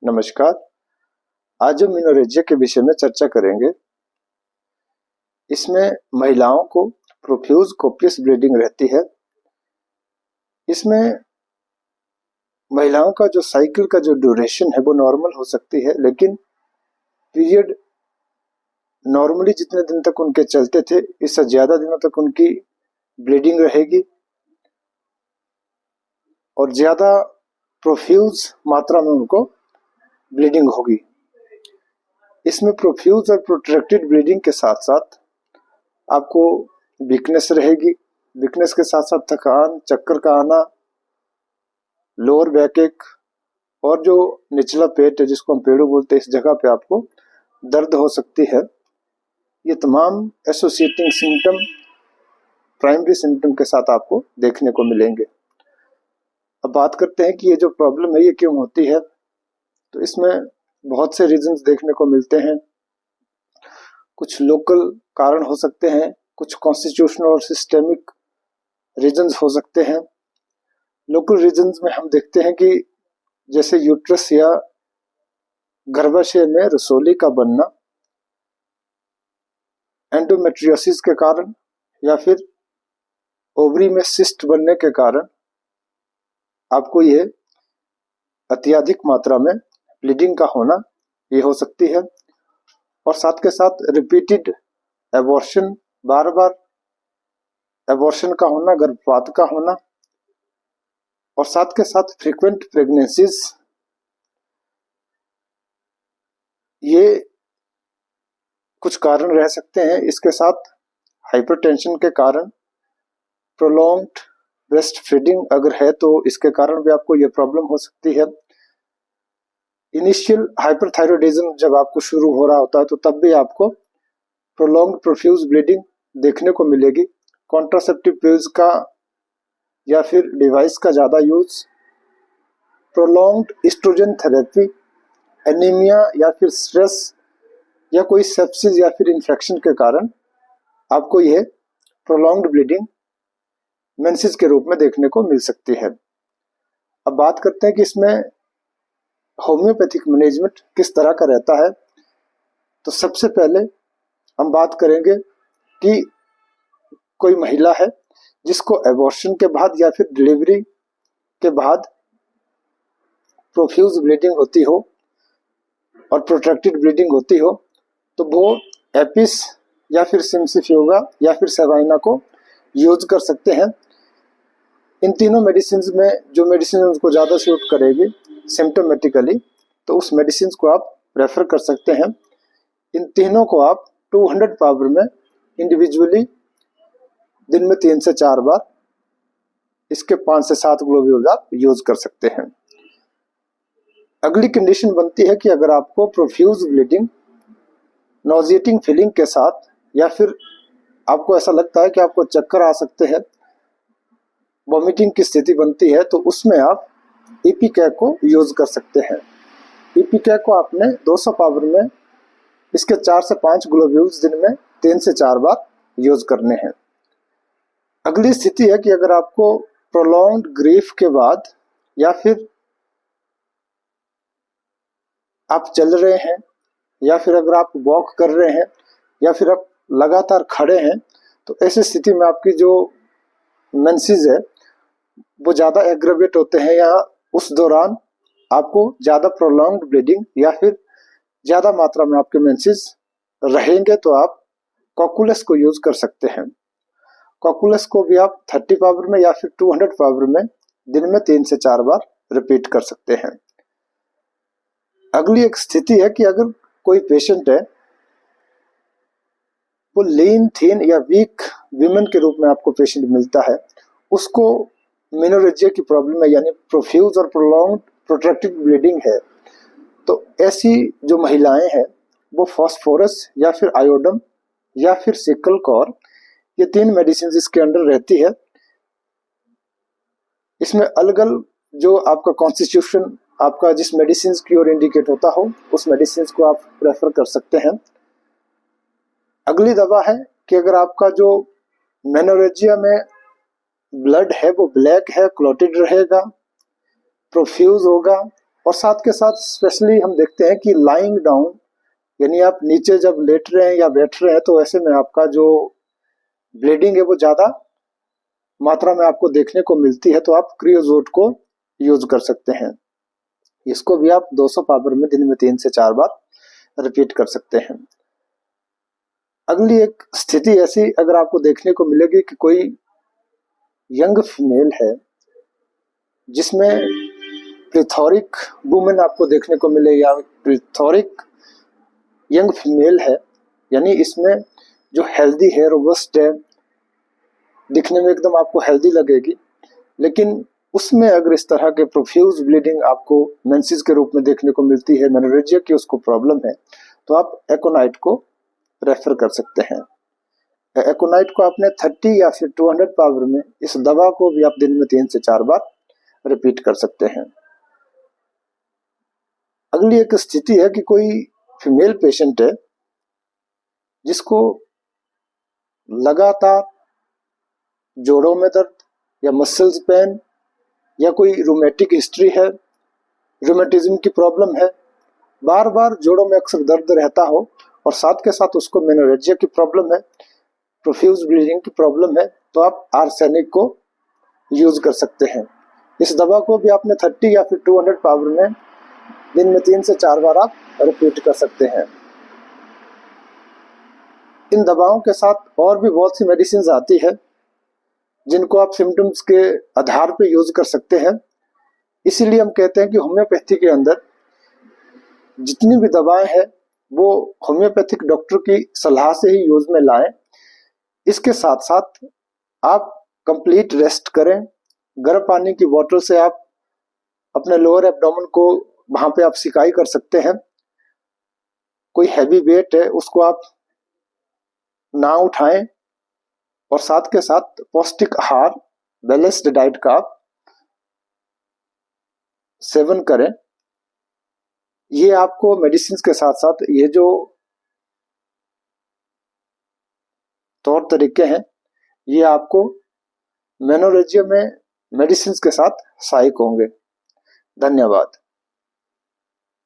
नमस्कार। आज हम मेनोरेजिया के विषय में चर्चा करेंगे। इसमें महिलाओं को प्रोफ्यूज कोपियस ब्लीडिंग रहती है। इसमें महिलाओं का जो साइकिल का जो ड्यूरेशन है वो नॉर्मल हो सकती है, लेकिन पीरियड नॉर्मली जितने दिन तक उनके चलते थे इससे ज्यादा दिनों तक उनकी ब्लीडिंग रहेगी और ज्यादा प्रोफ्यूज मात्रा में उनको ब्लीडिंग होगी। इसमें प्रोफ्यूज और प्रोट्रैक्टेड ब्लीडिंग के साथ साथ आपको वीकनेस रहेगी। वीकनेस के साथ साथ थकान, चक्कर का आना, लोअर बैक एक और जो निचला पेट है जिसको हम पेड़ू बोलते हैं, इस जगह पे आपको दर्द हो सकती है। ये तमाम एसोसिएटिंग सिम्टम प्राइमरी सिम्टम के साथ आपको देखने को मिलेंगे। अब बात करते हैं कि ये जो प्रॉब्लम है ये क्यों होती है। तो इसमें बहुत से रीजंस देखने को मिलते हैं। कुछ लोकल कारण हो सकते हैं, कुछ कॉन्स्टिट्यूशनल और सिस्टेमिक रीजंस हो सकते हैं। लोकल रीजंस में हम देखते हैं कि जैसे यूट्रस या गर्भाशय में रसोली का बनना, एंडोमेट्रियोसिस के कारण या फिर ओवरी में सिस्ट बनने के कारण आपको ये अत्यधिक मात्रा में ब्लीडिंग का होना ये हो सकती है। और साथ के साथ रिपीटेड एबॉर्शन, बार बार एबॉर्शन का होना, गर्भपात का होना और साथ के साथ फ्रीक्वेंट प्रेगनेंसीज, ये कुछ कारण रह सकते हैं। इसके साथ हाइपरटेंशन के कारण, प्रोलॉन्ग्ड ब्रेस्ट फीडिंग अगर है तो इसके कारण भी आपको ये प्रॉब्लम हो सकती है। इनिशियल हाइपरथायरॉयडिज्म जब आपको शुरू हो रहा होता है तो तब भी आपको प्रोलॉन्ग्ड प्रोफ्यूज ब्लीडिंग देखने को मिलेगी। कॉन्ट्रासेप्टिव पिल्स का या फिर डिवाइस का ज़्यादा use, prolonged estrogen therapy, anaemia या फिर स्ट्रेस या कोई सेप्सिस या फिर इन्फेक्शन के कारण आपको यह प्रोलॉन्ग्ड ब्लीडिंग मेंसेस के रूप में देखने को मिल सकती है। अब बात करते हैं कि इसमें होम्योपैथिक मैनेजमेंट किस तरह का रहता है। तो सबसे पहले हम बात करेंगे कि कोई महिला है जिसको एबॉर्शन के बाद या फिर डिलीवरी के बाद प्रोफ्यूज ब्लीडिंग होती हो और प्रोट्रैक्टेड ब्लीडिंग होती हो, तो वो एपिस या फिर सिम्सिफ्यूगा या फिर सेवाइना को यूज कर सकते हैं। इन तीनों मेडिसिन में जो मेडिसिन उनको ज़्यादा सूट करेगी सिम्टोमेटिकली, तो उस मेडिसिन को आप रेफर कर सकते हैं। इन तीनों को आप 200 पावर में इंडिविजुअली दिन में 3 से 4 बार इसके 5 से 7 ग्लोब्यूल आप यूज कर सकते हैं। अगली कंडीशन बनती है कि अगर आपको प्रोफ्यूज ब्लीडिंग, नॉजिएटिंग फीलिंग के साथ या फिर आपको ऐसा लगता है कि आपको चक्कर आ सकते हैं, वॉमिटिंग की स्थिति बनती है, तो उसमें आप इपिकैक को यूज कर सकते हैं। इपिकैक को आपने 200 पावर में इसके 4 से 5 ग्लोब्यूल्स दिन में 3 से 4 बार यूज करने हैं। अगली स्थिति है कि अगर आपको प्रोलॉन्ग्ड ग्रीफ के बाद या फिर आप चल रहे हैं या फिर अगर आप वॉक कर रहे हैं या फिर आप लगातार खड़े हैं, तो ऐसी स्थिति में आपकी जो मेंसेस है वो ज़्यादा एग्रेवेट होते हैं या उस दौरान आपको ज़्यादा प्रोलॉन्ग्ड ब्लीडिंग या फिर ज़्यादा मात्रा में आपके मेंसेस रहेंगे, तो आप कॉकुलस को यूज कर सकते हैं। कॉकुलस को भी आप 30 पावर में या फिर 200 पावर में दिन में 3 से 4 बार रिपीट कर सकते हैं। अगली एक स्थिति है कि अगर कोई पेशेंट है वो लीन, थीन या वीक विमेन के रूप में आपको पेशेंट मिलता है, उसको मेनोरेजिया की प्रॉब्लम है यानी प्रोफ्यूज और प्रोलॉन्ग्ड प्रोट्रैक्टेड ब्लीडिंग है, तो ऐसी जो महिलाएं हैं वो फॉस्फोरस या फिर आयोडम या फिर सिकल कॉर, ये 3 मेडिसिन इसके अंडर रहती है। इसमें अलग अलग जो आपका कॉन्स्टिट्यूशन आपका जिस मेडिसिन की ओर इंडिकेट होता हो उस मेडिसिन को आप प्रेफर कर सकते हैं। अगली दवा है कि अगर आपका जो मेनोरेजिया में ब्लड है वो ब्लैक है, क्लॉटेड रहेगा, प्रोफ्यूज होगा, और साथ के साथ स्पेशली हम देखते हैं कि लाइंग डाउन, यानी आप नीचे जब लेट रहे हैं या बैठ रहे हैं तो ऐसे में आपका जो ब्लीडिंग है वो ज़्यादा मात्रा में आपको देखने को मिलती है, तो आप क्रियोजोट को यूज कर सकते हैं। इसको भी आप 200 पावर में दिन में 3 से 4 बार रिपीट कर सकते हैं। अगली एक स्थिति ऐसी अगर आपको देखने को मिलेगी कि कोई यंग फीमेल है जिसमें प्लेथोरिक वुमेन आपको देखने को मिले, या प्लेथोरिक यंग फीमेल है, यानी इसमें जो हेल्दी है, रोबस्ट है, दिखने में एकदम आपको हेल्दी लगेगी, लेकिन उसमें अगर इस तरह के प्रोफ्यूज ब्लीडिंग आपको मेंसेस के रूप में देखने को मिलती है, मेनोरेजिया की उसको प्रॉब्लम है, तो आप एकोनाइट को रेफर कर सकते हैं। एकोनाइट को आपने 30 या फिर 200 पावर में इस दवा को भी आप दिन में 3 से 4 बार रिपीट कर सकते हैं। अगली एक स्थिति है कि कोई फीमेल पेशेंट है जिसको लगातार जोड़ों में दर्द या मसल्स पेन या कोई रूमेटिक हिस्ट्री है, रूमेटिज्म की प्रॉब्लम है, बार बार जोड़ों में अक्सर दर्द रहता हो, और साथ के साथ उसको मेनोरेजिया की प्रॉब्लम है, प्रोफ्यूज ब्लीडिंग की प्रॉब्लम है, तो आप आर्सेनिक को यूज कर सकते हैं। इस दवा को भी आपने 30 या फिर 200 पावर में दिन में 3 से 4 बार आप रिपीट कर सकते हैं। इन दवाओं के साथ और भी बहुत सी मेडिसिन आती है जिनको आप सिम्टम्स के आधार पे यूज कर सकते हैं। इसीलिए हम कहते हैं कि होम्योपैथी के अंदर जितनी भी दवाएं हैं वो होम्योपैथिक डॉक्टर की सलाह से ही यूज में लाएं। इसके साथ साथ आप कंप्लीट रेस्ट करें, गर्म पानी की बोतल से आप अपने लोअर एब्डोमेन को वहां पे आप सिकाई कर सकते हैं। कोई हैवी वेट है उसको आप ना उठाएं, और साथ के साथ पौष्टिक आहार, बैलेंस्ड डाइट का आप सेवन करें। ये आपको मेडिसिन के साथ साथ ये जो तौर तरीके हैं ये आपको मेनोरेजिया में मेडिसिन के साथ सहायक होंगे। धन्यवाद।